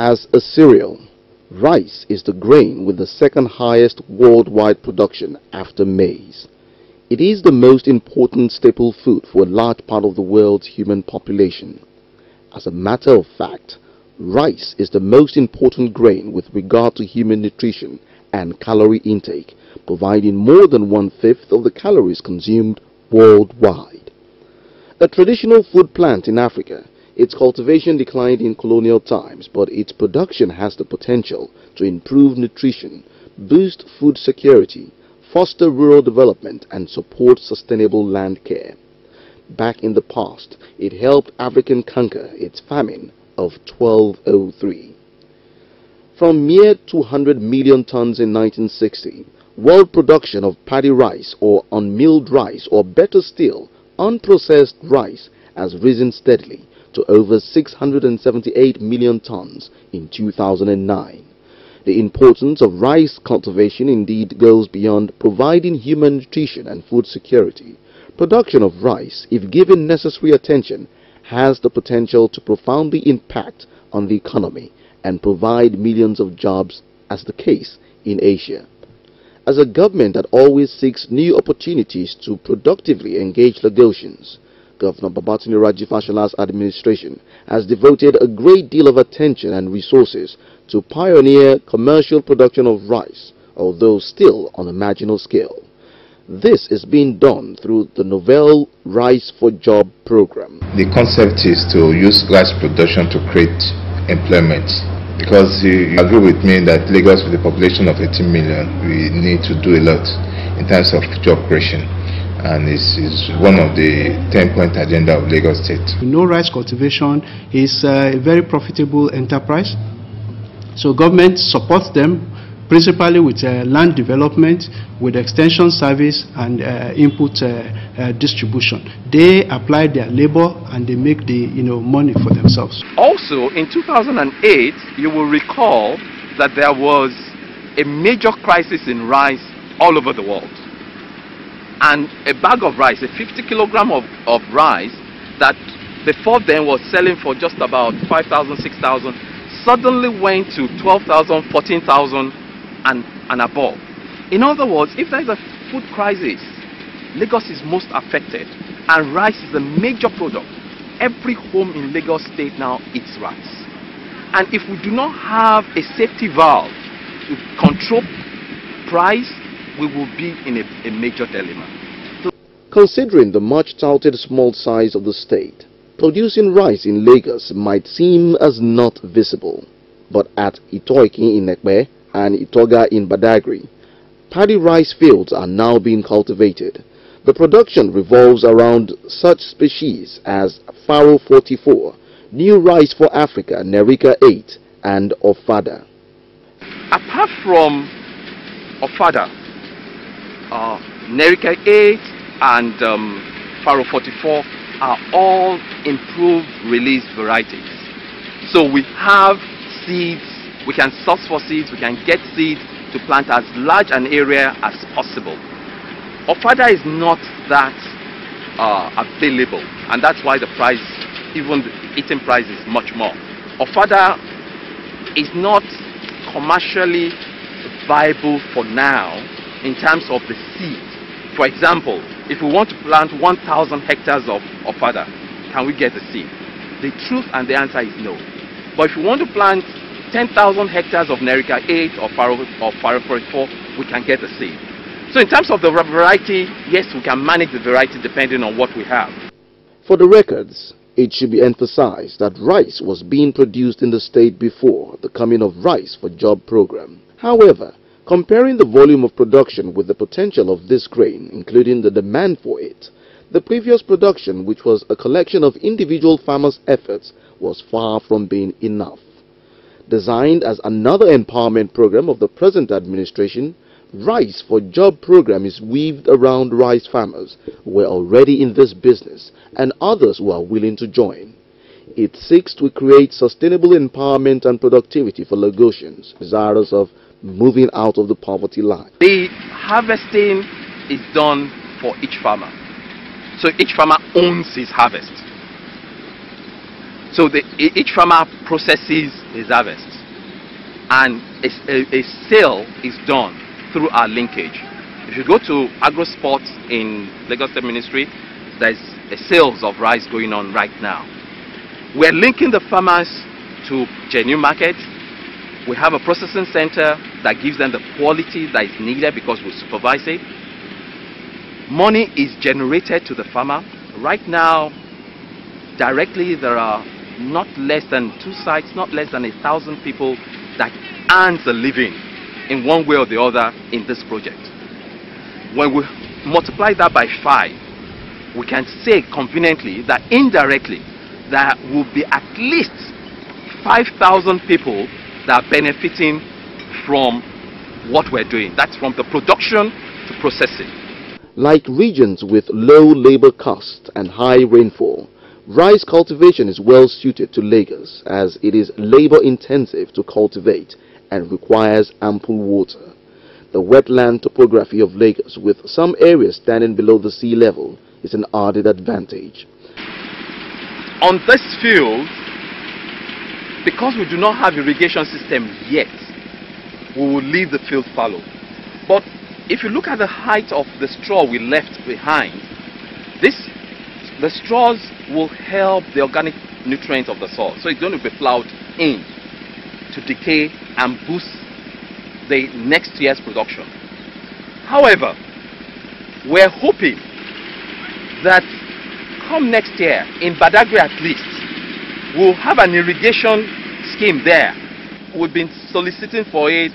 As a cereal, rice is the grain with the second highest worldwide production after maize. It is the most important staple food for a large part of the world's human population. As a matter of fact, rice is the most important grain with regard to human nutrition and calorie intake, providing more than 1/5 of the calories consumed worldwide. A traditional food plant in Africa, its cultivation declined in colonial times, but its production has the potential to improve nutrition, boost food security, foster rural development, and support sustainable land care. Back in the past, it helped Africa conquer its famine of 1203. From mere 200 million tons in 1960, world production of paddy rice or unmilled rice, or better still, unprocessed rice, has risen steadily to over 678 million tons in 2009. The importance of rice cultivation indeed goes beyond providing human nutrition and food security. Production of rice, if given necessary attention, has the potential to profoundly impact on the economy and provide millions of jobs, as the case in Asia. As a government that always seeks new opportunities to productively engage Lagosians, Governor Babatunde Raji Fashola's administration has devoted a great deal of attention and resources to pioneer commercial production of rice, although still on a marginal scale. This is being done through the novel Rice for Job program. The concept is to use rice production to create employment, because you agree with me that Lagos, with a population of 18 million, we need to do a lot in terms of job creation. And it's one of the 10-point agenda of Lagos State. We know rice cultivation is a very profitable enterprise, so government supports them principally with land development, with extension service, and input distribution. They apply their labor and they make the money for themselves. Also, in 2008, you will recall that there was a major crisis in rice all over the world. And a bag of rice, a 50 kilogram of rice that before then was selling for just about 5,000, 6,000, suddenly went to 12,000, 14,000 and above. In other words, if there is a food crisis, Lagos is most affected, and rice is a major product. Every home in Lagos State now eats rice. And if we do not have a safety valve to control price, we will be in a major dilemma. Considering the much touted small size of the state, producing rice in Lagos might seem as not visible. But at Itoiki in Ekpe and Itoga in Badagry, paddy rice fields are now being cultivated. The production revolves around such species as Faro 44, New Rice for Africa, Nerika 8, and Ofada. Apart from Ofada, Nerika 8 and Faro 44 are all improved release varieties. So we have seeds, we can source for seeds, we can get seeds to plant as large an area as possible. Ofada is not that available, and that's why the price, even the eating price, is much more. Ofada is not commercially viable for now in terms of the seed. For example, if we want to plant 1,000 hectares of Ofada, can we get the seed? The truth and the answer is no. But if we want to plant 10,000 hectares of Nerika 8 or Faro 44, we can get the seed. So in terms of the variety, yes, we can manage the variety depending on what we have. For the records, it should be emphasized that rice was being produced in the state before the coming of Rice for Job program. However, comparing the volume of production with the potential of this grain, including the demand for it, the previous production, which was a collection of individual farmers' efforts, was far from being enough. Designed as another empowerment program of the present administration, Rice for Job program is weaved around rice farmers who were already in this business and others who are willing to join. It seeks to create sustainable empowerment and productivity for Lagosians desirous of moving out of the poverty line. The harvesting is done for each farmer. So each farmer owns his harvest. So each farmer processes his harvest, and a sale is done through our linkage. If you go to Agro Sports in Lagos State Ministry, there's a sales of rice going on right now. We're linking the farmers to genuine markets. We have a processing center that gives them the quality that is needed because we supervise it. Money is generated to the farmer. Right now, directly there are not less than 2 sites, not less than 1,000 people that earn a living in one way or the other in this project. When we multiply that by 5, we can say conveniently that indirectly there will be at least 5,000 people that are benefiting from what we're doing. That's from the production to processing. Like regions with low labor costs and high rainfall, rice cultivation is well suited to Lagos as it is labor intensive to cultivate and requires ample water. The wetland topography of Lagos, with some areas standing below the sea level, is an added advantage. On this field, because we do not have irrigation system yet, we will leave the field fallow. But if you look at the height of the straw we left behind, the straws will help the organic nutrients of the soil. So it's going to be plowed in to decay and boost the next year's production. However, we're hoping that come next year, in Badagry at least, we'll have an irrigation scheme there. We've been soliciting for it.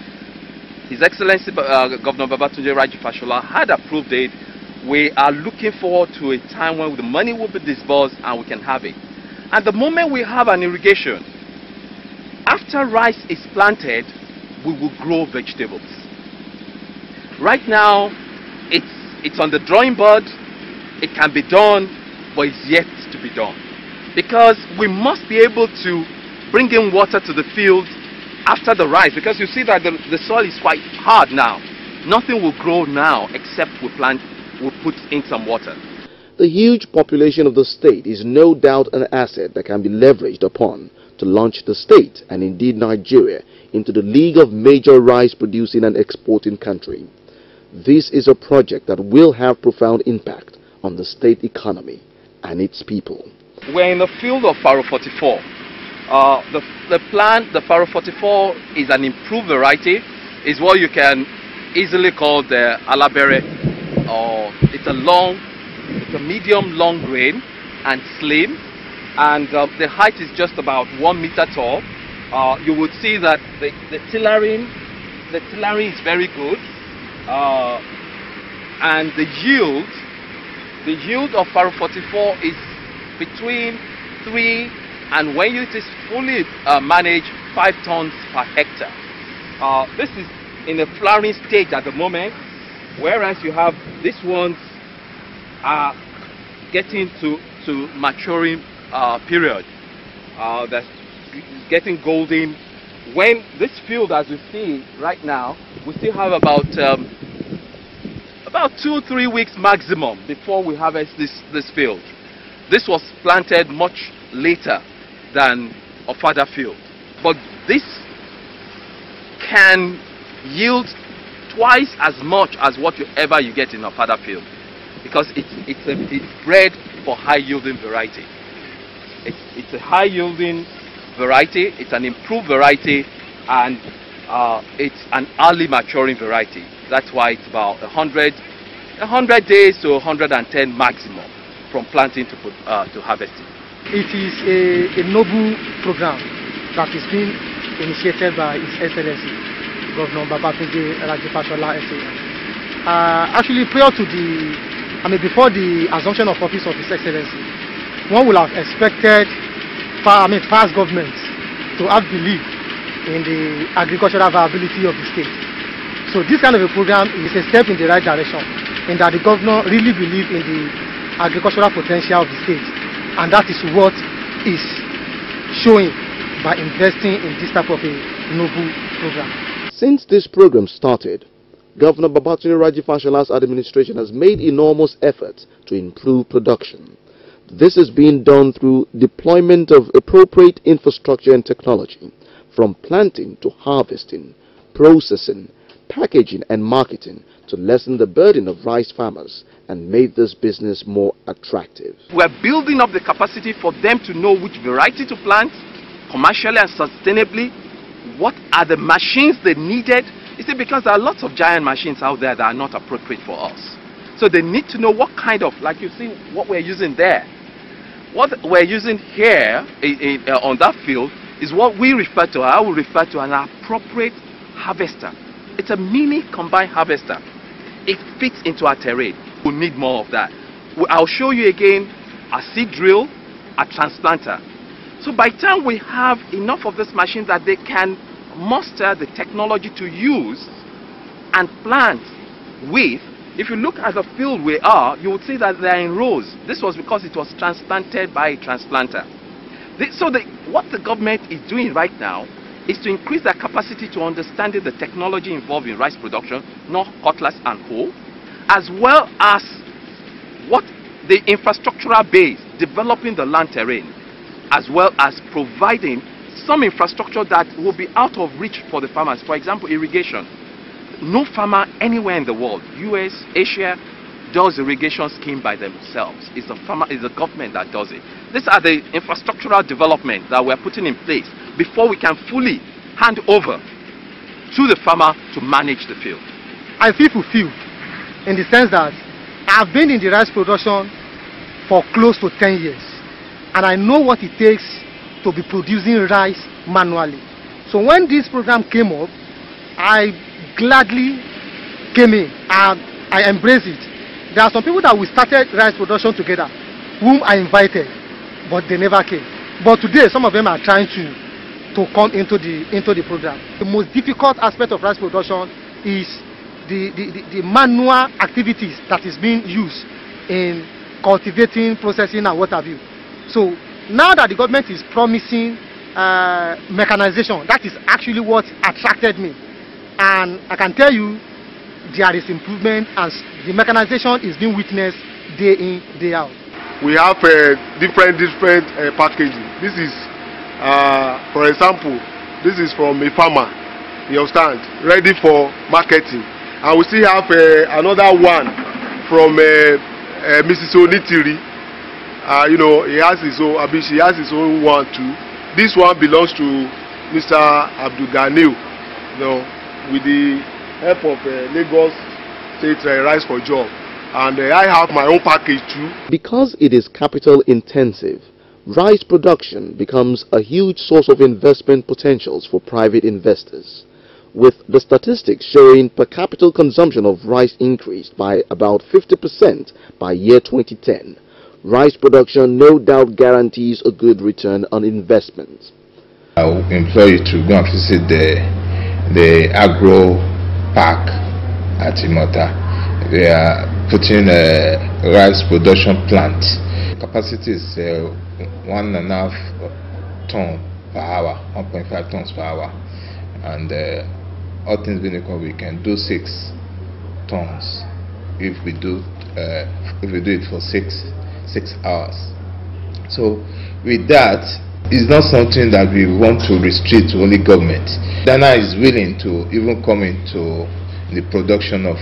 His Excellency Governor Babatunde Raji Fashola had approved it. We are looking forward to a time when the money will be disbursed and we can have it. And the moment we have an irrigation, after rice is planted, we will grow vegetables. Right now, it's on the drawing board. It can be done, but it's yet to be done. Because we must be able to bring in water to the field after the rice, because you see that the soil is quite hard now. Nothing will grow now except we put in some water. The huge population of the state is no doubt an asset that can be leveraged upon to launch the state and indeed Nigeria into the league of major rice producing and exporting country. This is a project that will have profound impact on the state economy and its people. We're in the field of Faro 44. The plant, the Faro 44, is an improved variety. It's what you can easily call the Alabere. It's a medium long grain and slim, and the height is just about 1 meter tall. You would see that the tillering is very good, and the yield of Faro 44 is between 3 and, when it is fully managed, 5 tons per hectare. This is in a flowering stage at the moment, whereas you have these ones are getting to maturing period. That's getting golden. When this field, as we see right now, we still have about 2-3 weeks maximum before we harvest this field. This was planted much later than a further field, but this can yield twice as much as whatever you get in a further field, because it's bred for high yielding variety. It's a high yielding variety, it's an improved variety, and it's an early maturing variety. That's why it's about 100 days to 110 maximum from planting to harvesting. It is a noble program that is being initiated by His Excellency Governor Babatunde Raji Fashola SA. Actually, before the assumption of office of His Excellency, one would have expected past governments to have belief in the agricultural viability of the state. So this kind of a program is a step in the right direction, in that the governor really believes in the agricultural potential of the state, and that is what is showing by investing in this type of a noble program. Since this program started, Governor Babatunde Raji Fashola's administration has made enormous efforts to improve production. This is being done through deployment of appropriate infrastructure and technology, from planting to harvesting, processing, packaging and marketing, to lessen the burden of rice farmers and make this business more attractive. We're building up the capacity for them to know which variety to plant, commercially and sustainably. What are the machines they needed? You see, because there are lots of giant machines out there that are not appropriate for us. So they need to know what kind of, like you see what we're using there. What we're using here on that field is what we refer to, I will refer to an appropriate harvester. It's a mini combined harvester. It fits into our terrain. We'll need more of that. I'll show you again a seed drill, a transplanter. So by the time we have enough of this machine that they can muster the technology to use and plant with, if you look at the field we are, you would see that they are in rows. This was because it was transplanted by a transplanter. What the government is doing right now is to increase their capacity to understanding the technology involved in rice production, not cutlass and hoe, as well as what the infrastructural base, developing the land terrain, as well as providing some infrastructure that will be out of reach for the farmers. For example, irrigation. No farmer anywhere in the world, US, Asia, does irrigation scheme by themselves. It's the government that does it. These are the infrastructural development that we're putting in place before we can fully hand over to the farmer to manage the field. I feel fulfilled in the sense that I've been in the rice production for close to 10 years, and I know what it takes to be producing rice manually. So when this program came up, I gladly came in and I embraced it. There are some people that we started rice production together, whom I invited, but they never came. But today, some of them are trying to come into the program. The most difficult aspect of rice production is the manual activities that is being used in cultivating, processing, and what have you. So now that the government is promising mechanization, that is actually what attracted me. And I can tell you there is improvement, and the mechanization is being witnessed day in, day out. We have different packaging. This is, for example, this is from a farmer, you understand, ready for marketing. And we still have another one from Mrs. Onitiri. You know, he has his own, she has his own one too. This one belongs to Mr. Abdul Ganiu, you know, with the help of Lagos State Rice for Job. And I have my own package too. Because it is capital intensive, rice production becomes a huge source of investment potentials for private investors, with the statistics showing per capita consumption of rice increased by about 50% by year 2010. Rice production no doubt guarantees a good return on investment. I will employ you to go and visit the agro park at Imota. They are putting a rice production plant. Capacity is 1.5 ton per hour, 1.5 tons per hour, and all things being equal, we can do 6 tons if we do it for 6 hours. So with that, it's not something that we want to restrict to only government. Dana is willing to even come into the production of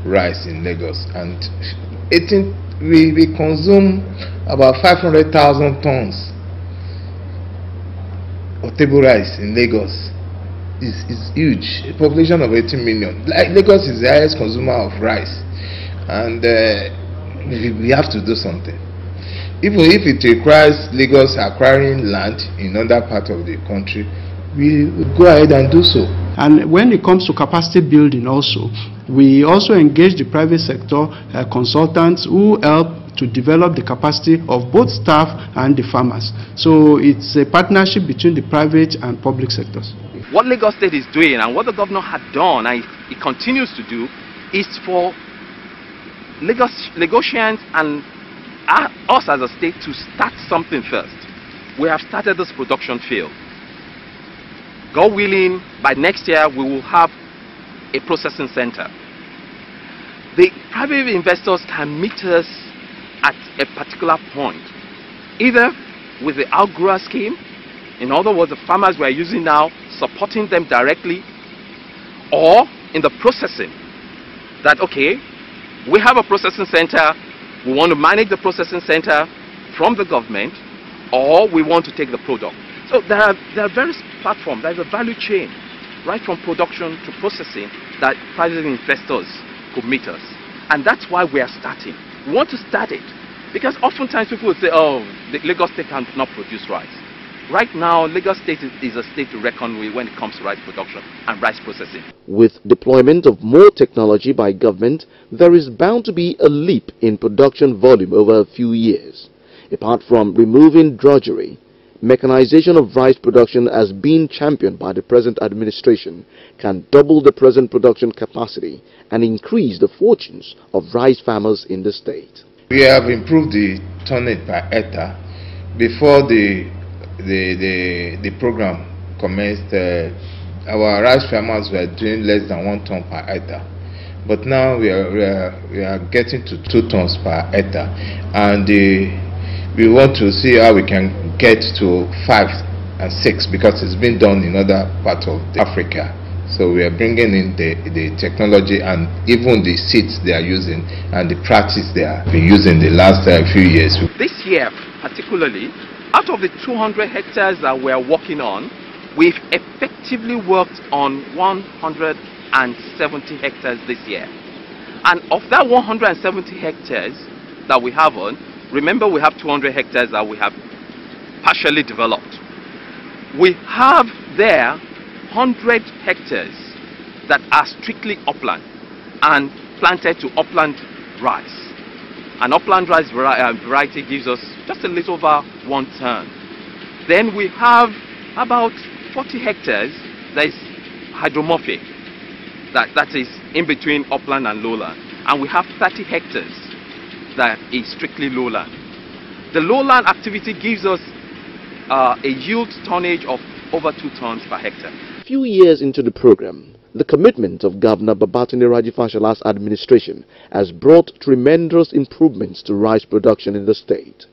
rice in Lagos, and we consume about 500,000 tons of table rice in Lagos. Is huge. A population of 18 million. Like Lagos is the highest consumer of rice, and we have to do something. Even if it requires Lagos acquiring land in other parts of the country, we will go ahead and do so. And when it comes to capacity building also, we also engage the private sector consultants who help to develop the capacity of both staff and the farmers. So it's a partnership between the private and public sectors. What Lagos State is doing and what the governor had done and it continues to do is for Lagosians and us as a state to start something first. We have started this production field. God willing, by next year we will have a processing center. The private investors can meet us at a particular point either with the outgrower scheme, in other words, the farmers we are using now, supporting them directly, or in the processing, that okay, we have a processing center, we want to manage the processing center from the government, or we want to take the product. So there are various platforms, there's a value chain, right from production to processing, that private investors could meet us. And that's why we are starting. We want to start it, because oftentimes people would say, oh, the Lagos State cannot produce rice. Right now, Lagos State is a state to reckon with when it comes to rice production and rice processing. With deployment of more technology by government, there is bound to be a leap in production volume over a few years. Apart from removing drudgery, mechanization of rice production as being championed by the present administration can double the present production capacity and increase the fortunes of rice farmers in the state. We have improved the tonnage per hectare. Before the program commenced, our rice farmers were doing less than 1 ton per hectare. But now we are getting to 2 tons per hectare, and we want to see how we can get to 5 and 6, because it's been done in other parts of Africa. So we are bringing in the technology and even the seeds they are using and the practice they have been using the last few years. This year particularly, out of the 200 hectares that we are working on, we've effectively worked on 170 hectares this year. And of that 170 hectares that we have on, remember we have 200 hectares that we have partially developed. We have there 100 hectares that are strictly upland and planted to upland rice. An upland rice variety gives us just a little over 1 ton. Then we have about 40 hectares that is hydromorphic, that is in between upland and lowland. And we have 30 hectares that is strictly lowland. The lowland activity gives us a yield tonnage of over 2 tons per hectare. A few years into the program, the commitment of Governor Babatunde Raji-Fashola's administration has brought tremendous improvements to rice production in the state.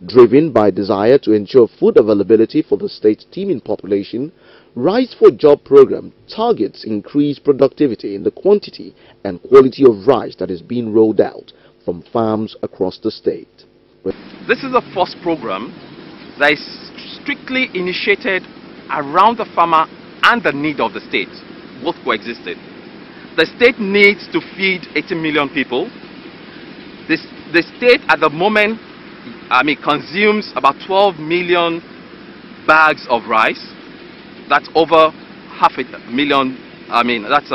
Driven by desire to ensure food availability for the state's teeming population, Rice for Job program targets increased productivity in the quantity and quality of rice that is being rolled out from farms across the state. This is the first program that is strictly initiated around the farmer and the need of the state. Both coexisted. The state needs to feed 80 million people. The state at the moment, consumes about 12 million bags of rice. That's over 500,000, that's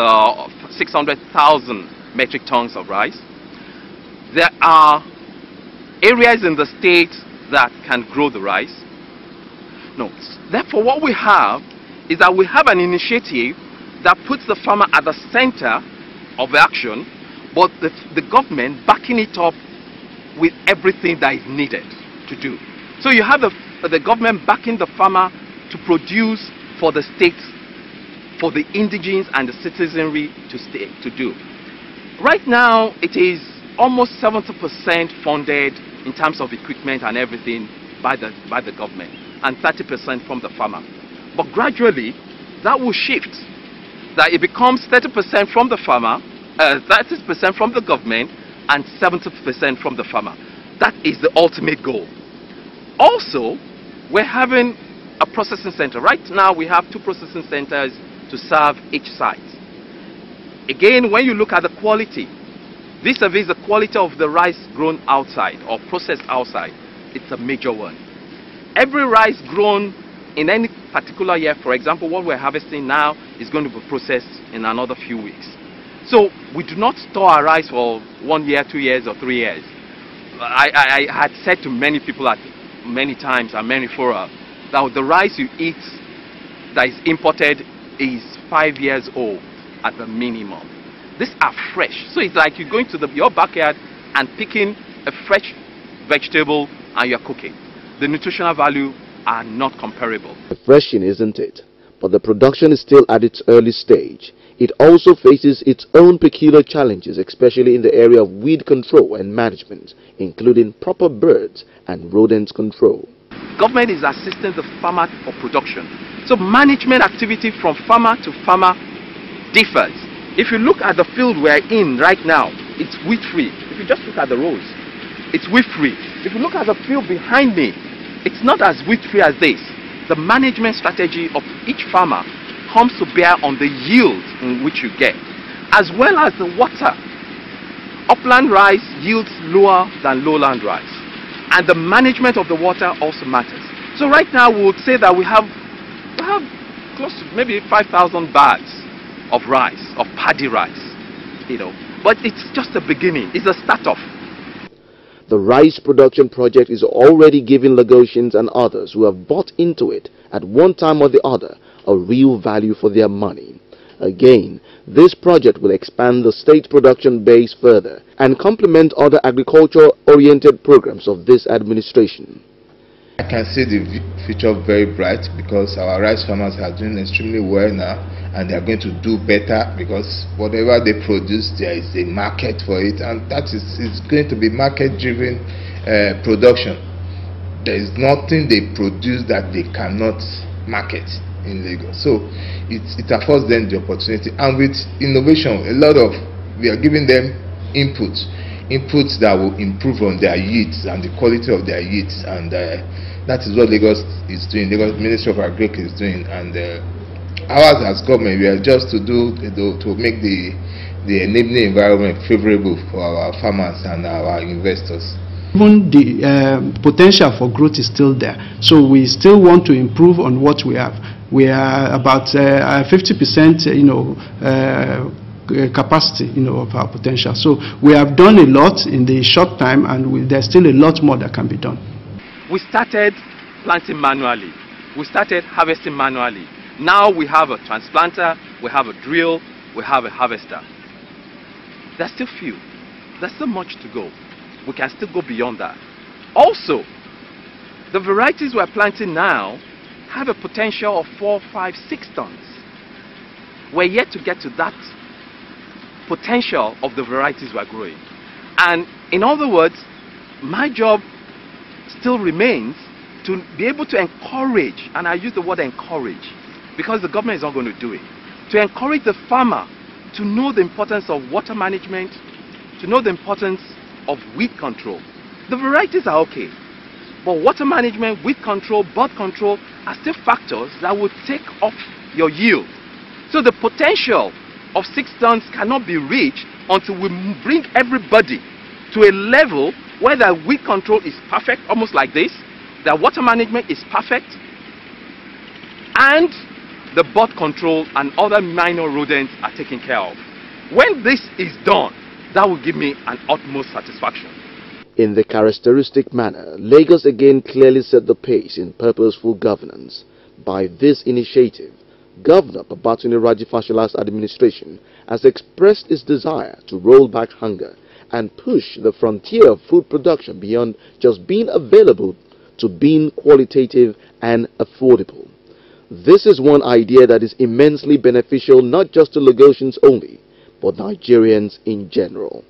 600,000 metric tons of rice. There are areas in the state that can grow the rice. No. Therefore, what we have is that we have an initiative that puts the farmer at the center of the action, but the government backing it up with everything that is needed to do. So you have the government backing the farmer to produce for the state, for the indigenes and the citizenry to do. Right now, it is almost 70% funded in terms of equipment and everything by the government, and 30% from the farmer. But gradually, that will shift. That it becomes 30% from the farmer, 30% from the government, and 70% from the farmer. That is the ultimate goal. Also, we're having a processing center. Right now, we have 2 processing centers to serve each site. Again, when you look at the quality, vis-a-vis the quality of the rice grown outside or processed outside, it's a major one. Every rice grown in any particular year, for example, what we're harvesting now is going to be processed in another few weeks. So we do not store our rice for 1 year, 2 years, or 3 years. I had said to many people at many times and many fora that the rice you eat that is imported is 5 years old at the minimum. These are fresh. So it's like you're going to your backyard and picking a fresh vegetable and you're cooking. The nutritional value are not comparable. Refreshing, isn't it? But the production is still at its early stage. it also faces its own peculiar challenges, especially in the area of weed control and management, including proper birds and rodent control. Government is assisting the farmer for production. So management activity from farmer to farmer differs. If you look at the field we're in right now, it's weed free. If you just look at the rows, it's weed free. If you look at the field behind me, it's not as weed free as this. The management strategy of each farmer comes to bear on the yield in which you get, as well as the water. Upland rice yields lower than lowland rice, and the management of the water also matters. So right now we would say that we have close to maybe 5,000 bags of rice, of paddy rice, but it's just a beginning. It's a start-off. The rice production project is already giving Lagosians and others who have bought into it at one time or the other a real value for their money. Again, this project will expand the state production base further and complement other agriculture-oriented programs of this administration. I can see the future very bright because our rice farmers are doing extremely well now, and they are going to do better because whatever they produce, there is a market for it, and that is going to be market-driven production. There is nothing they produce that they cannot market in Lagos. So it affords them the opportunity, and with innovation, we are giving them inputs that will improve on their yields and the quality of their yields, and that is what Lagos is doing. Lagos Ministry of Agriculture is doing, and ours as government, we are just to make the enabling environment favorable for our farmers and our investors. Even the potential for growth is still there, so we still want to improve on what we have. We are about 50%, capacity, of our potential. So we have done a lot in the short time, and there's still a lot more that can be done. We started planting manually. We started harvesting manually. Now we have a transplanter, we have a drill, we have a harvester. There's still few. There's still much to go. We can still go beyond that. Also, the varieties we're planting now have a potential of 4, 5, 6 tons. We're yet to get to that potential of the varieties we're growing. And in other words, my job still remains to be able to encourage, and I use the word encourage because the government is not going to do it, to encourage the farmer to know the importance of water management, to know the importance of weed control. The varieties are okay, but water management, weed control, bud control are still factors that will take off your yield. So the potential of 6 tons cannot be reached until we bring everybody to a level where the weed control is perfect, almost like this, the water management is perfect, and the bud control and other minor rodents are taken care of. When this is done, that will give me an utmost satisfaction. In the characteristic manner, Lagos again clearly set the pace in purposeful governance. By this initiative, Governor Babatunde Raji Fashola's administration has expressed its desire to roll back hunger and push the frontier of food production beyond just being available to being qualitative and affordable. This is one idea that is immensely beneficial not just to Lagosians only, but Nigerians in general.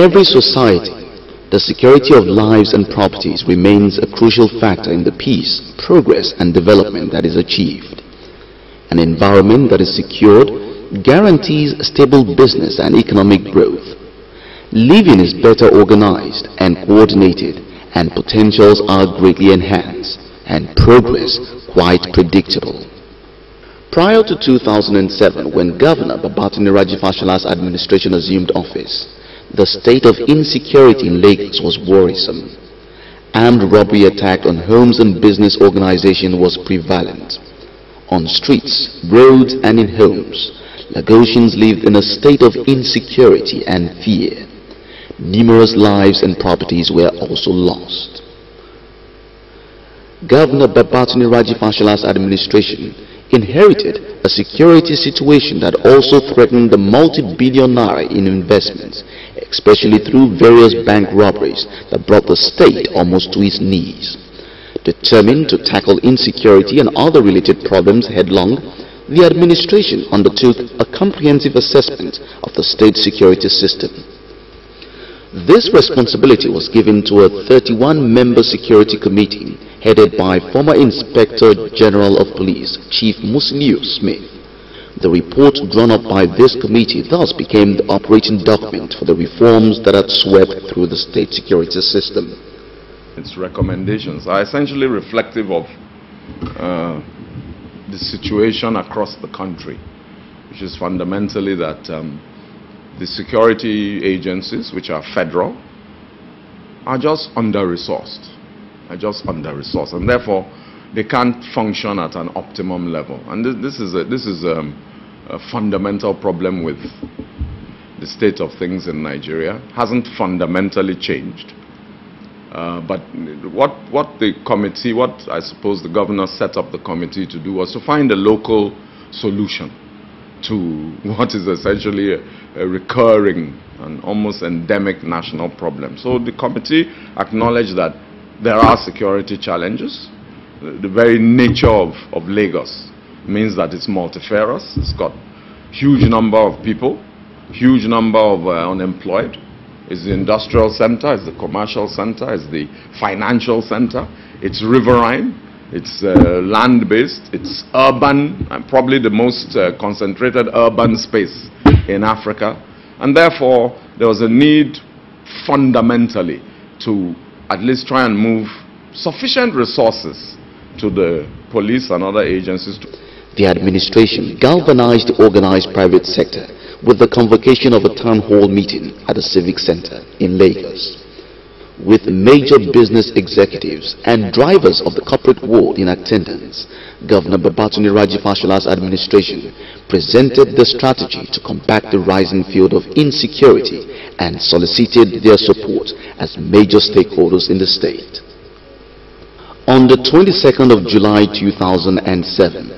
every society, the security of lives and properties remains a crucial factor in the peace, progress, and development that is achieved. An environment that is secured guarantees stable business and economic growth. Living is better organized and coordinated, and potentials are greatly enhanced, and progress quite predictable. Prior to 2007, when Governor Babatunde Raji Fashola's administration assumed office, the state of insecurity in Lagos was worrisome. Armed robbery attack on homes and business organizations was prevalent. On streets, roads, and in homes, Lagosians lived in a state of insecurity and fear. Numerous lives and properties were also lost. Governor Babatunde Raji Fashola's administration inherited a security situation that also threatened the multi-billion naira in investments, especially through various bank robberies that brought the state almost to its knees. Determined to tackle insecurity and other related problems headlong, the administration undertook a comprehensive assessment of the state security system. This responsibility was given to a 31-member security committee headed by former Inspector General of Police, Chief Musiliu Smith. The report drawn up by this committee thus became the operating document for the reforms that had swept through the state security system. Its recommendations are essentially reflective of the situation across the country, which is fundamentally that the security agencies, which are federal, are just under-resourced, and therefore they can't function at an optimum level. And this is a fundamental problem with the state of things in Nigeria. Hasn't fundamentally changed. But what the committee, what I suppose the governor set up the committee to do was to find a local solution to what is essentially a recurring and almost endemic national problem. So the committee acknowledged that there are security challenges. The very nature of Lagos means that it's multifarious. It's got huge number of people, huge number of unemployed. It's the industrial center, it's the commercial center, it's the financial center, it's riverine, it's land-based, it's urban, and probably the most concentrated urban space in Africa. And therefore, there was a need fundamentally to at least try and move sufficient resources to the police and other agencies. The administration galvanized the organized private sector with the convocation of a town hall meeting at a civic center in Lagos. With major business executives and drivers of the corporate world in attendance, Governor Babatunde Raji Fashola's administration presented the strategy to combat the rising field of insecurity and solicited their support as major stakeholders in the state. On the 22nd of July 2007,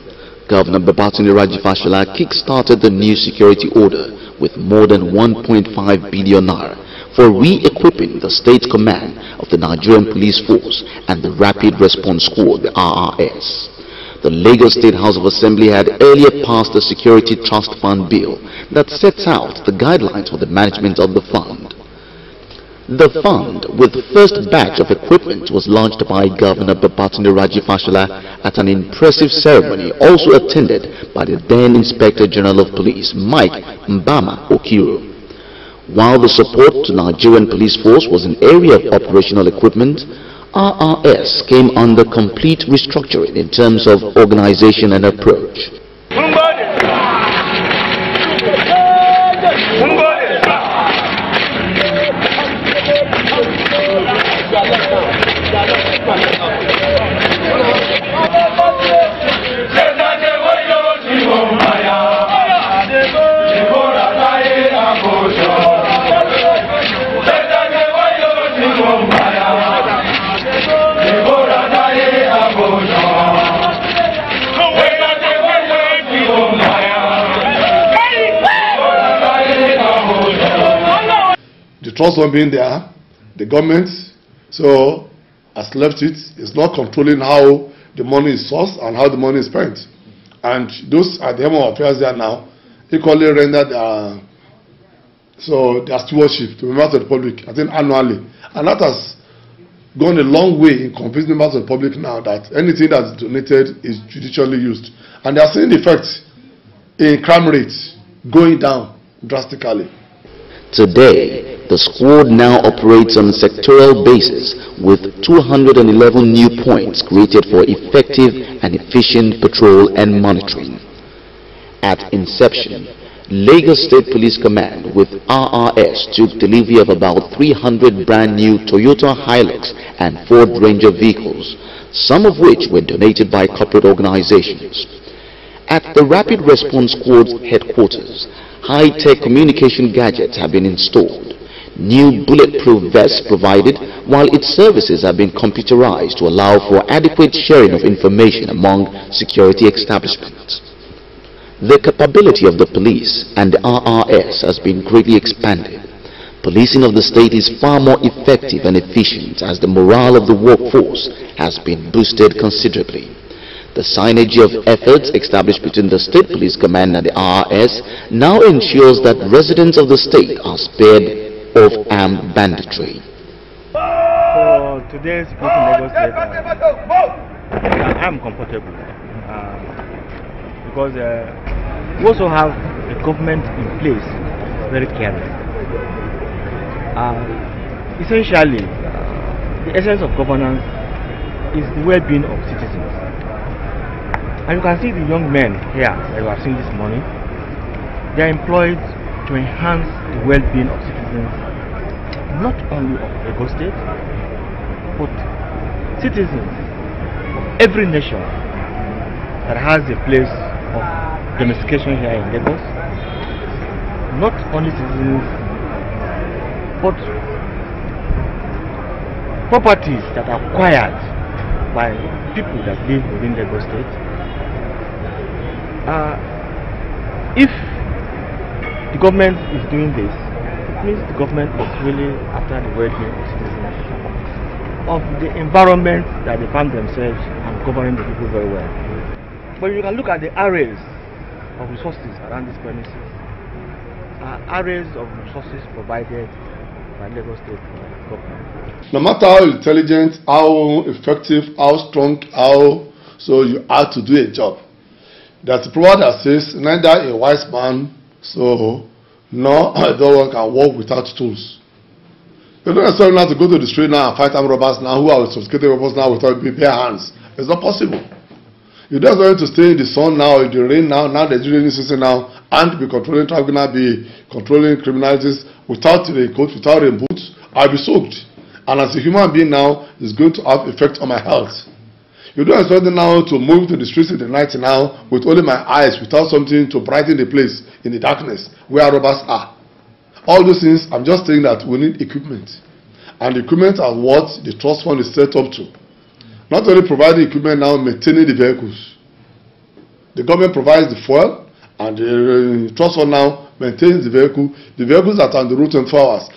Governor Babatunde Raji Fashola kick-started the new security order with more than 1.5 billion naira for re-equipping the state command of the Nigerian Police Force and the Rapid Response Squad, the RRS. The Lagos State House of Assembly had earlier passed the Security Trust Fund Bill that sets out the guidelines for the management of the fund. The fund, with the first batch of equipment, was launched by Governor Babatunde Raji Fashola at an impressive ceremony also attended by the then Inspector General of Police, Mike Mbama Okiro. While the support to Nigerian Police Force was an area of operational equipment, RRS came under complete restructuring in terms of organization and approach. The trust fund being there, the government has left it. It's not controlling how the money is sourced and how the money is spent. And those at the helm of affairs there now equally render So their stewardship to members of the public, I think annually. And that has gone a long way in convincing members of the public now that anything that is donated is judicially used. And they are seeing the effect in crime rates going down drastically. Today, the squad now operates on a sectoral basis with 211 new points created for effective and efficient patrol and monitoring. At inception, Lagos State Police Command with RRS took delivery of about 300 brand new Toyota Hilux and Ford Ranger vehicles, some of which were donated by corporate organizations. At the Rapid Response Squad's headquarters, high-tech communication gadgets have been installed, new bulletproof vests provided, while its services have been computerized to allow for adequate sharing of information among security establishments. The capability of the police and the RRS has been greatly expanded. Policing of the state is far more effective and efficient as the morale of the workforce has been boosted considerably. The synergy of efforts established between the State Police Command and the RRS now ensures that residents of the state are spared of armed banditry. For today's meeting in Lagos State, I'm comfortable because we also have a government in place very caring. Essentially, the essence of governance is the well-being of citizens. And you can see the young men here that you have seen this morning. They are employed to enhance the well-being of citizens, not only of Lagos State, but citizens of every nation that has a place of domestication here in Lagos. Not only citizens, but properties that are acquired by people that live within Lagos State. If the government is doing this, it means the government is really after the well-being of citizens, of the environment that they find themselves and governing the people very well. But you can look at the arrays of resources around these premises, arrays of resources provided by Lagos State government. No matter how intelligent, how effective, how strong, so you are to do a job, there's a proverb that says, neither a wise man, nor a dull one can walk without tools. You don't necessarily have to go to the street now and fight armed robbers now who are sophisticated robbers now without bare hands. It's not possible. You don't want to stay in the sun now, in the rain now there's rainy season now, and be controlling traffic now, be controlling criminalities without raincoat, without rain boots. I'll be soaked. And as a human being now, it's going to have effect on my health. You don't expect me now to move to the streets in the night now with only my eyes, without something to brighten the place in the darkness where robbers are. All those things, I'm just saying that we need equipment. And the equipment are what the trust fund is set up to. Not only providing equipment now, maintaining the vehicles. The government provides the fuel, and the trust fund now maintains the vehicles that are on the route 24 hours.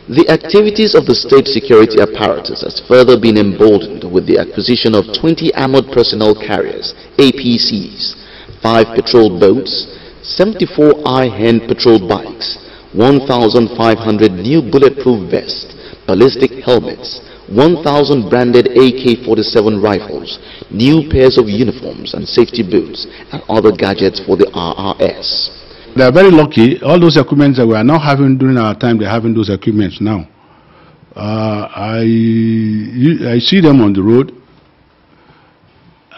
The activities of the state security apparatus has further been emboldened with the acquisition of 20 armored personnel carriers, APCs, 5 patrol boats, 74 high-end patrol bikes, 1,500 new bulletproof vests, ballistic helmets, 1,000 branded AK-47 rifles, new pairs of uniforms and safety boots, and other gadgets for the RRS. They are very lucky. All those equipments that we are now having during our time, they're having those equipments now. I see them on the road,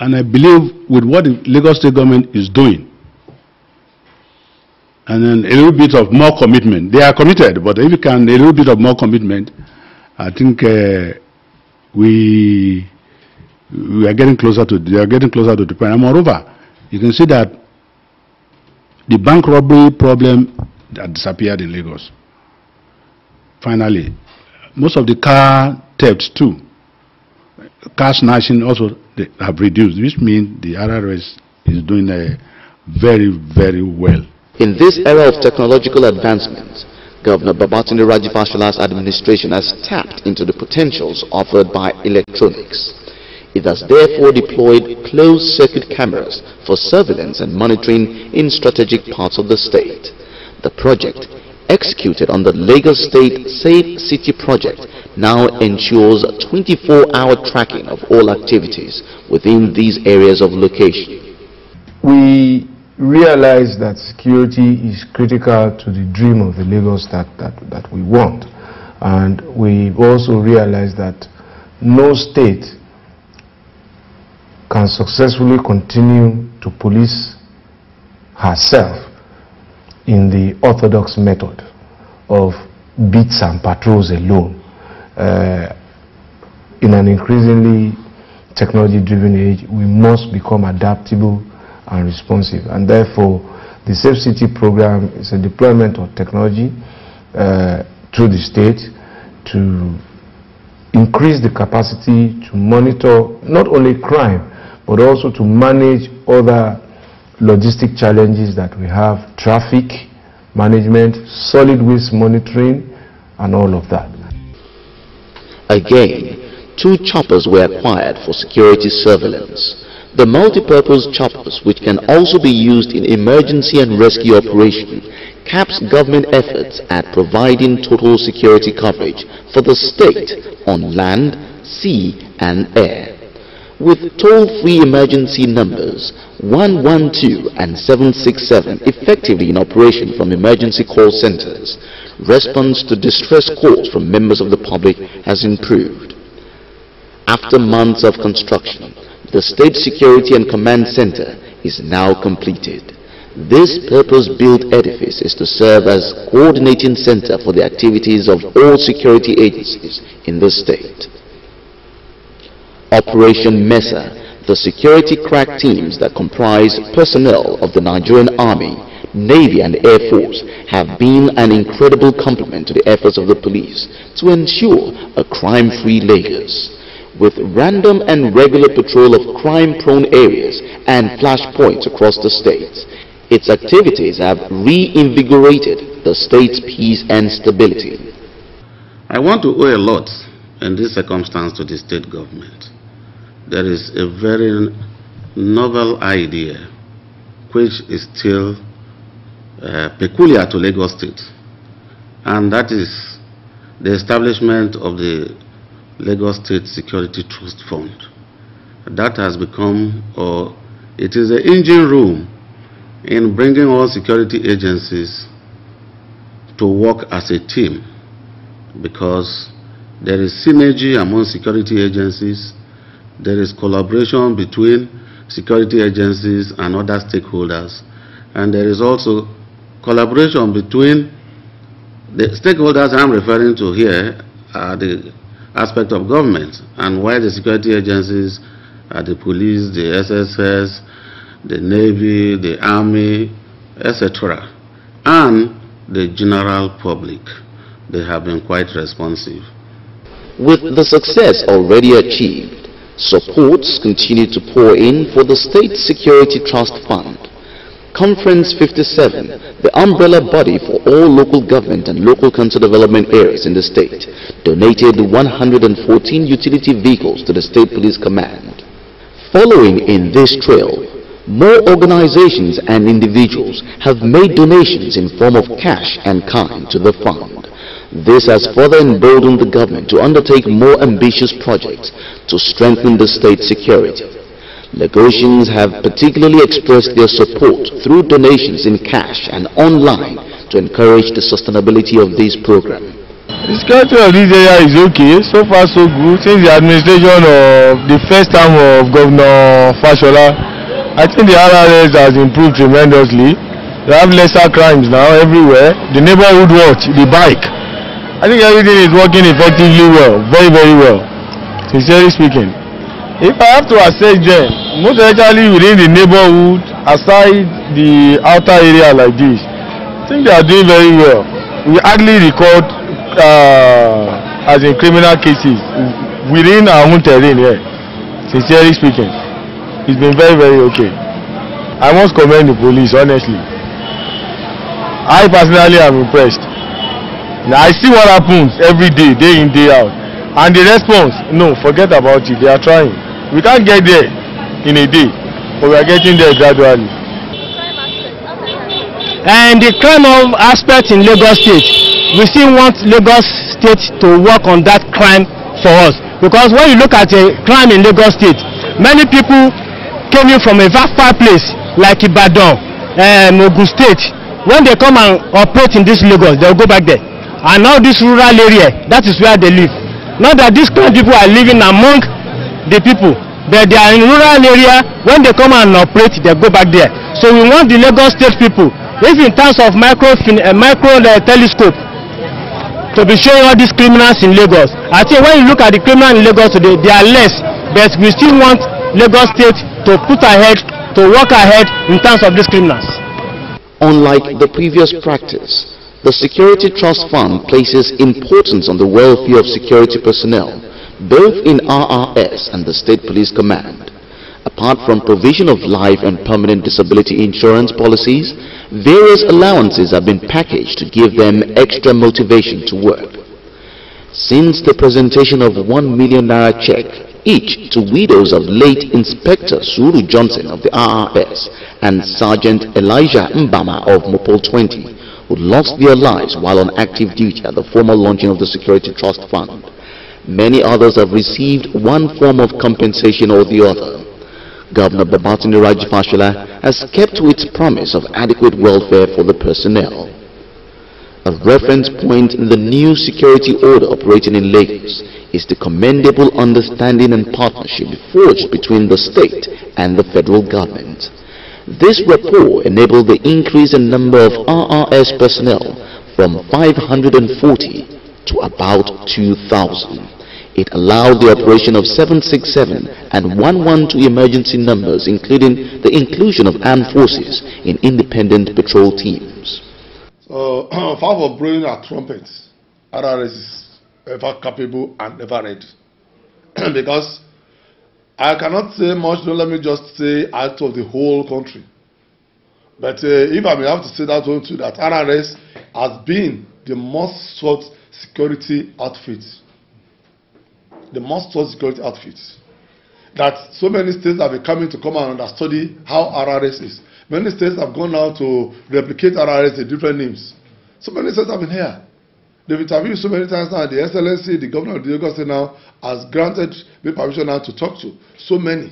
and I believe with what the Lagos State government is doing, and then a little bit of more commitment. They are committed, but if you can, a little bit of more commitment, I think we are getting closer to. They are getting closer to the point. And moreover, you can see that the bank robbery problem that disappeared in Lagos. Finally, most of the car thefts too, car snatching also, they have reduced, which means the RRS is doing very, very well. In this era of technological advancements, Governor Babatunde Rajafashola's administration has tapped into the potentials offered by electronics. It has therefore deployed closed-circuit cameras for surveillance and monitoring in strategic parts of the state. The project, executed on the Lagos State Safe City project, now ensures 24-hour tracking of all activities within these areas of location. We realize that security is critical to the dream of the Lagos that we want. And we also realize that no state can successfully continue to police herself in the orthodox method of beats and patrols alone. In an increasingly technology-driven age, we must become adaptable and responsive, and therefore the Safe City program is a deployment of technology through the state to increase the capacity to monitor not only crime but also to manage other logistic challenges that we have: traffic management, solid waste monitoring, and all of that. Again, 2 choppers were acquired for security surveillance. The multi-purpose choppers, which can also be used in emergency and rescue operation, caps government efforts at providing total security coverage for the state on land, sea and air. With toll-free emergency numbers 112 and 767 effectively in operation from emergency call centers, response to distress calls from members of the public has improved. After months of construction, the State Security and Command Center is now completed. This purpose-built edifice is to serve as coordinating center for the activities of all security agencies in the state. Operation Mesa, the security crack teams that comprise personnel of the Nigerian Army, Navy and Air Force have been an incredible complement to the efforts of the police to ensure a crime-free Lagos. With random and regular patrol of crime-prone areas and flashpoints across the state, its activities have reinvigorated the state's peace and stability. I want to owe a lot in this circumstance to the state government. There is a very novel idea which is still peculiar to Lagos State, and that is the establishment of the Lagos State Security Trust Fund. That has become, or it is the engine room in bringing all security agencies to work as a team, because there is synergy among security agencies, there is collaboration between security agencies and other stakeholders, and there is also collaboration between the stakeholders I'm referring to here are the aspect of government, and why the security agencies are the police, the SSS, the Navy, the Army, etc., and the general public. They have been quite responsive. With the success already achieved, supports continue to pour in for the State Security Trust Fund. Conference 57, the umbrella body for all local government and local council development areas in the state, donated 114 utility vehicles to the State Police Command. Following in this trail, more organizations and individuals have made donations in form of cash and kind to the fund. This has further emboldened the government to undertake more ambitious projects to strengthen the state's security. Lagosians have particularly expressed their support through donations in cash and online to encourage the sustainability of this program. The security of this area is okay, so far so good. Since the administration of the first term of Governor Fashola, I think the RRS has improved tremendously. They have lesser crimes now everywhere. The neighborhood watch, the bike, I think everything is working effectively well, very, very well, sincerely speaking. If I have to assess them, most actually within the neighborhood, aside the outer area like this, I think they are doing very well. We hardly record as in criminal cases within our own terrain here. Sincerely speaking, it's been very, very okay. I must commend the police, honestly. I personally am impressed. Now I see what happens every day, day in, day out. And the response, no, forget about it, they are trying. We can't get there in a day, but we are getting there gradually. And the crime of aspect in Lagos State, we still want Lagos State to work on that crime for us. Because when you look at a crime in Lagos State, many people came in from a far place like Ibadan, Ogun State. When they come and operate in this Lagos, they'll go back there. And now this rural area, that is where they live. Not that these kind of people are living among the people, but they are in rural area. When they come and operate, they go back there. So we want the Lagos State people, if in terms of micro telescope, to be showing all these criminals in Lagos. I think when you look at the criminals in Lagos today, they are less, but we still want Lagos State to put ahead, to work ahead in terms of these criminals. Unlike the previous practice, the Security Trust Fund places importance on the welfare of security personnel, both in RRS and the State Police Command. Apart from provision of life and permanent disability insurance policies, various allowances have been packaged to give them extra motivation to work. Since the presentation of 1 million naira check each to widows of late Inspector Suru Johnson of the RRS and Sergeant Elijah Mbama of Mopol 20, who lost their lives while on active duty at the formal launching of the Security Trust Fund, many others have received one form of compensation or the other. Governor Babatunde Fashola has kept to its promise of adequate welfare for the personnel. A reference point in the new security order operating in Lagos is the commendable understanding and partnership forged between the state and the federal government. This rapport enabled the increase in number of RRS personnel from 540 to about 2,000. It allowed the operation of 767 and 112 emergency numbers, including the inclusion of armed forces in independent patrol teams. So, far from blowing our trumpets, RRS is ever capable and ever ready. Because I cannot say much, don't let me just say out of the whole country. But if I may have to say that one too, that RRS has been the most sought security outfit. The most sought security outfits. That so many states have been coming to come and study how RRS is. Many states have gone out to replicate RRS in different names. So many states have been here. They've interviewed so many times now. The Excellency, the governor of the Lagos State now has granted me permission now to talk to so many.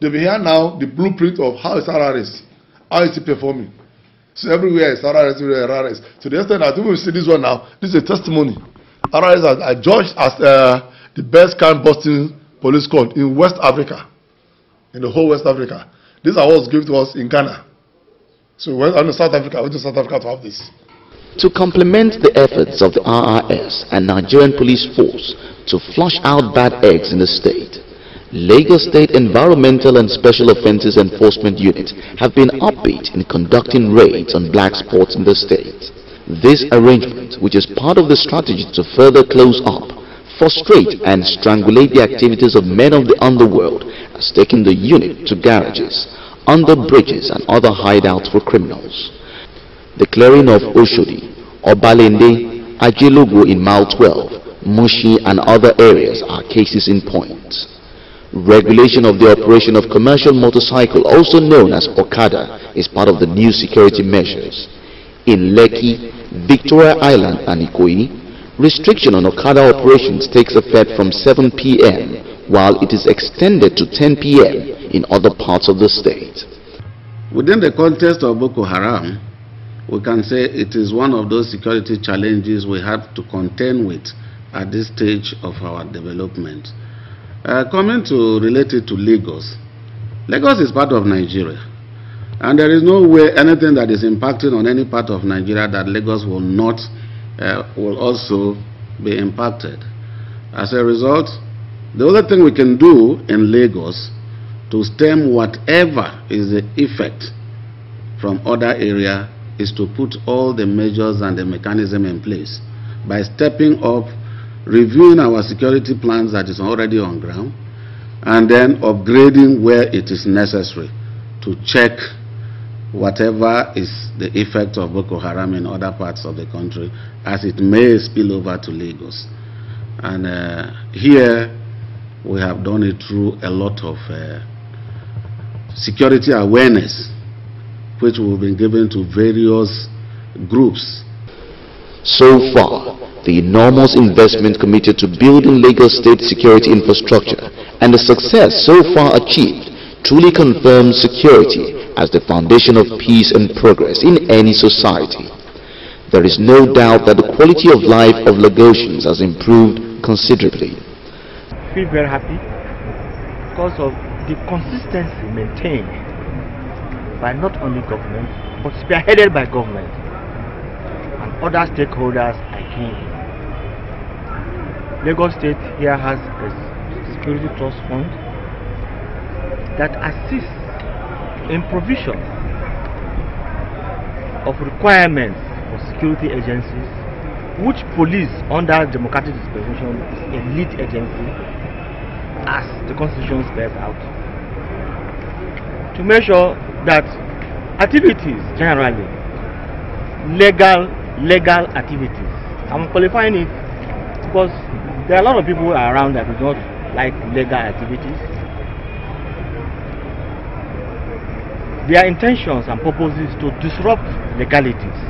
They've been here now, the blueprint of how is RRS, how is it performing. So everywhere is RRS, everywhere is RRS. To the extent that when we see this one now, this is a testimony. RRS are judged as the best crime busting police squad in West Africa, in the whole West Africa. These awards given to us in Ghana. So we went to South Africa, we went to South Africa to have this. To complement the efforts of the RRS and Nigerian Police Force to flush out bad eggs in the state, Lagos State Environmental and Special Offences Enforcement Unit have been upbeat in conducting raids on black spots in the state. This arrangement, which is part of the strategy to further close up, frustrate and strangulate the activities of men of the underworld, has taken the unit to garages, under bridges and other hideouts for criminals. The clearing of Oshodi, Obalende, Ajelogo in Mile 12, Mushi and other areas are cases in point. Regulation of the operation of commercial motorcycle, also known as Okada, is part of the new security measures. In Lekki, Victoria Island and Ikoyi, restriction on Okada operations takes effect from 7 p.m. while it is extended to 10 p.m. in other parts of the state. Within the context of Boko Haram, we can say it is one of those security challenges we have to contend with at this stage of our development. Coming to related to Lagos, Lagos is part of Nigeria, and there is no way anything that is impacting on any part of Nigeria that Lagos will not will also be impacted. As a result, the only thing we can do in Lagos to stem whatever is the effect from other area is to put all the measures and the mechanism in place by stepping up, reviewing our security plans that is already on ground, and then upgrading where it is necessary to check whatever is the effect of Boko Haram in other parts of the country as it may spill over to Lagos. And here we have done it through a lot of security awareness which will be given to various groups. So far, the enormous investment committed to building Lagos State security infrastructure and the success so far achieved truly confirms security as the foundation of peace and progress in any society. There is no doubt that the quality of life of Lagosians has improved considerably. I feel very happy because of the consistency maintained by not only government, but spearheaded by government and other stakeholders like him. Lagos State here has a security trust fund that assists in provision of requirements for security agencies, which police under democratic dispensation is a lead agency as the constitution spells out, to make sure that activities generally, legal activities, I'm qualifying it because there are a lot of people around that do not like legal activities. Their intentions and purposes to disrupt legalities,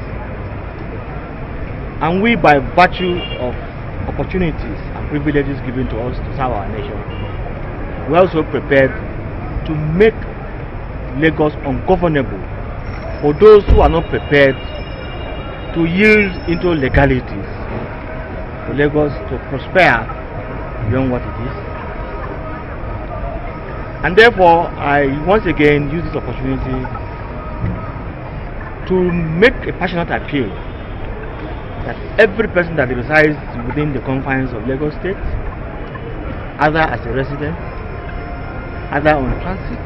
and we, by virtue of opportunities and privileges given to us to serve our nation, we are also prepared to make Lagos ungovernable for those who are not prepared to yield into legalities, for Lagos to prosper beyond what it is. And therefore, I once again use this opportunity to make a passionate appeal that every person that resides within the confines of Lagos State, either as a resident, either on transit,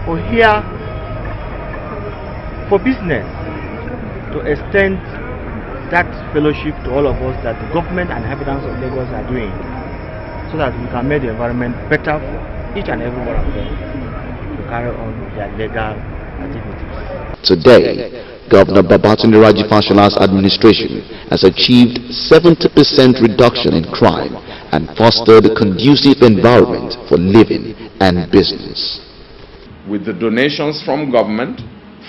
or here for business, to extend that fellowship to all of us that the government and inhabitants of Lagos are doing, so that we can make the environment better for each and every one of them to carry on their legal activities. Today, Governor Babatunde Raji Fashola's administration has achieved 70% reduction in crime and fostered a conducive environment for living and business. With the donations from government,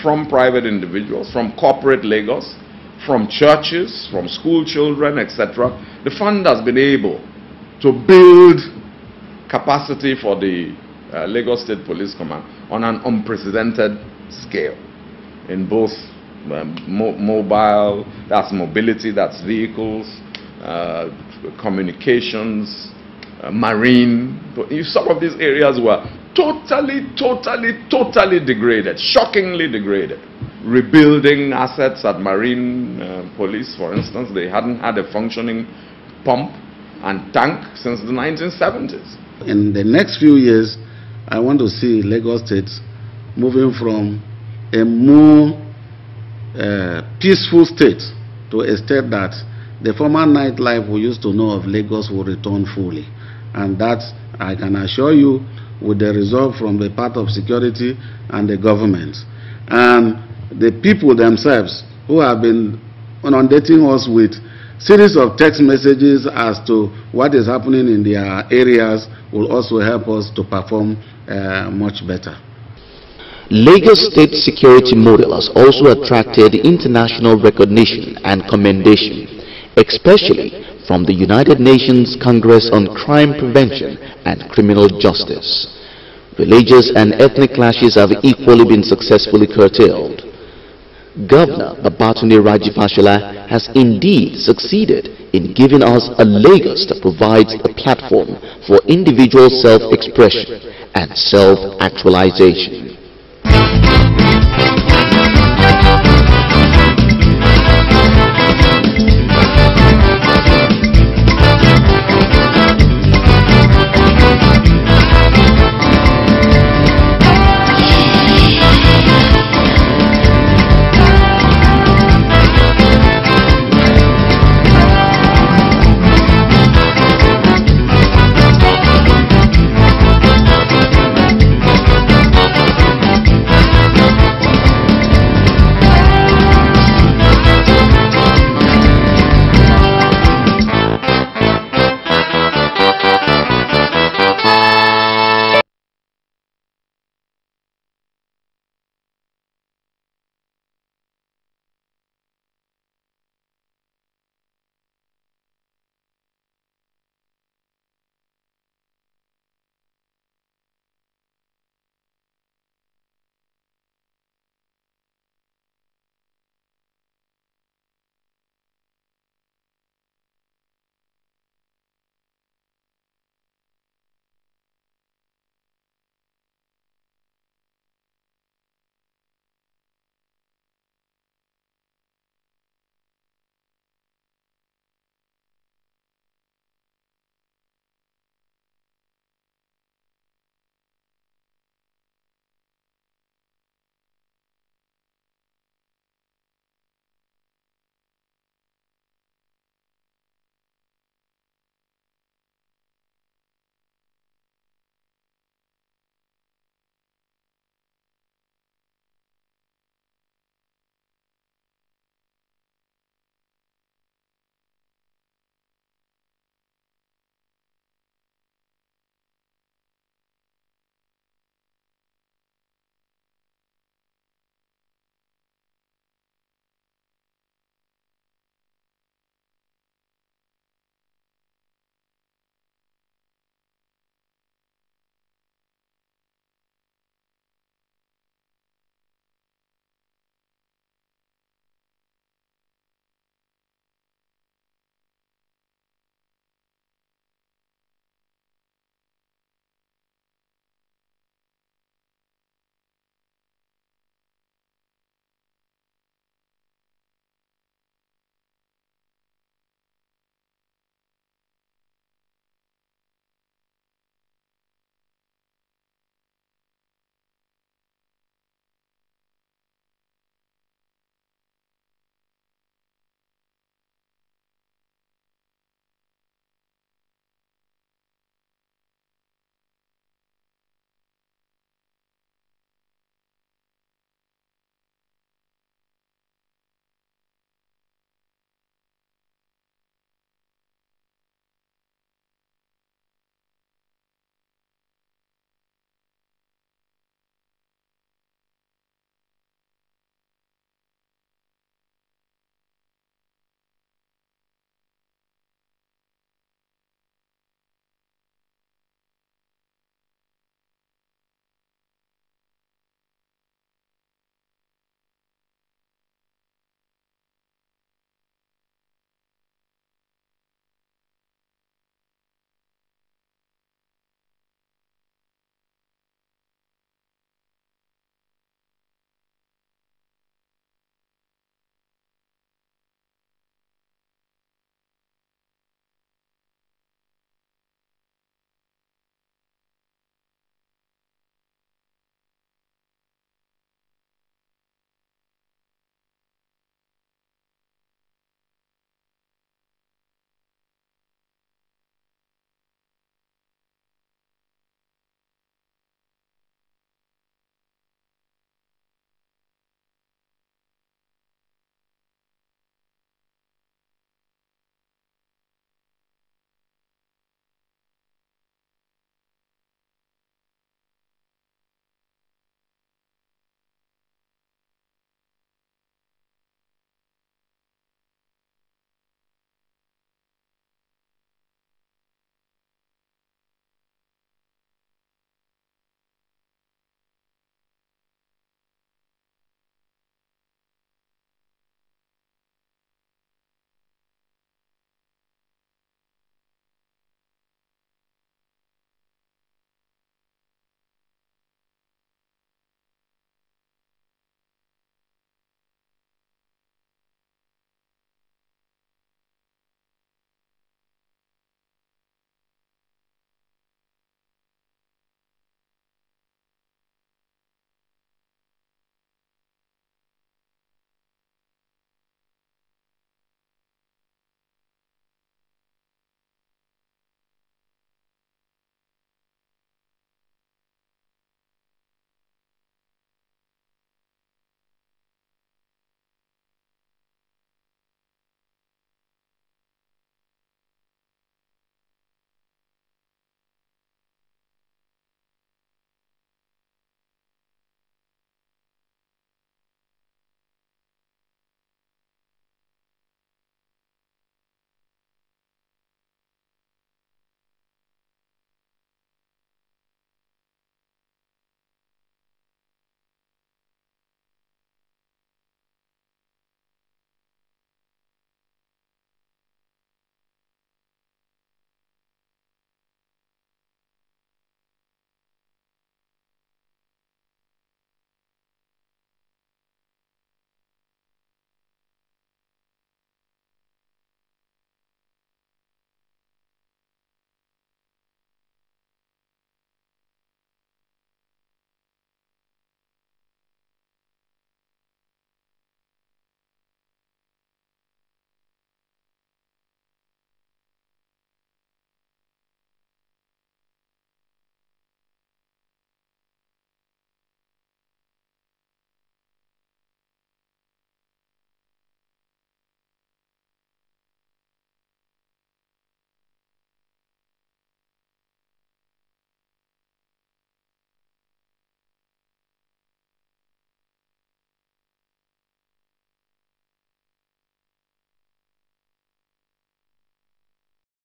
from private individuals, from corporate Lagos, from churches, from school children, etc., the fund has been able to build capacity for the Lagos State Police Command on an unprecedented scale in both mobile, that's mobility, that's vehicles, communications, marine. Some of these areas were totally degraded, shockingly degraded. Rebuilding assets at Marine Police, for instance, they hadn't had a functioning pump and tank since the 1970s. In the next few years, I want to see Lagos State moving from a more peaceful state to a state that the former nightlife we used to know of Lagos will return fully. And that, I can assure you, with the resolve from the part of security and the government. And the people themselves who have been inundating us with series of text messages as to what is happening in their areas will also help us to perform much better. Lagos State security model has also attracted international recognition and commendation, especially from the United Nations Congress on Crime Prevention and Criminal Justice. Religious and ethnic clashes have equally been successfully curtailed. Governor Babatunde Raji Fashola has indeed succeeded in giving us a Lagos that provides a platform for individual self-expression and self-actualization.